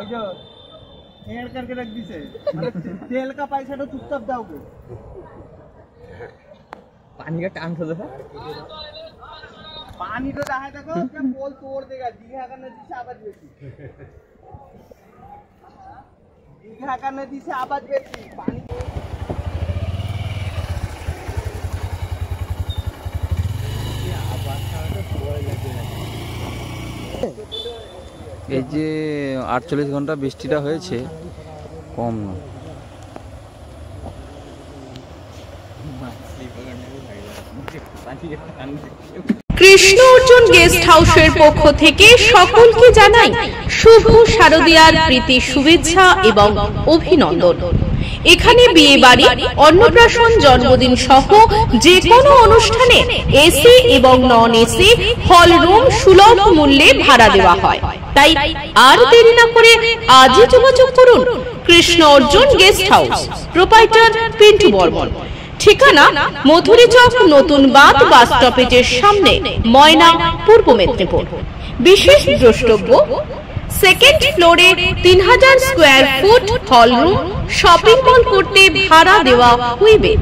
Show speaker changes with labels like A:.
A: जो ऐड करके रख दी से तेल का पैसा तो चुपचाप जाओगे।
B: पानी का टैंक हो था
A: पानी तो रहा देखो क्या पोल तोड़ देगा। दीघा का नदी से आवाज बेची, दीघा का नदी से आवाज बेची पानी।
C: এই যে 48 ঘন্টা বৃষ্টিটা হয়েছে কম না।
D: কৃষ্ণ অর্জুন গেস্ট হাউসের পক্ষ থেকে সকলকে জানাই শুভ শারদীয়ার প্রীতি শুভেচ্ছা এবং অভিনন্দন। এখানে বিয়ে বাড়ি, অন্নপ্রাশন, জন্মদিন সহ যে কোনো অনুষ্ঠানে এসি এবং নন এসি হল রুম সুলভ মূল্যে ভাড়া দেওয়া হয়। তাই আর দেরি না করে আজই যোগাযোগ করুন Krishna Arjun guest house, proprietor Pintu Barman. ঠিকানা মধুরী চক, নতুন বাঁধ বাস স্টপেজের সামনে, ময়না, পূর্ব মেদিনীপুর। বিশেষ দ্রষ্টব্য, সেকেন্ড ফ্লোরে 3000 square foot hall room shopping mall করতে ভাড়া দেওয়া হইবে।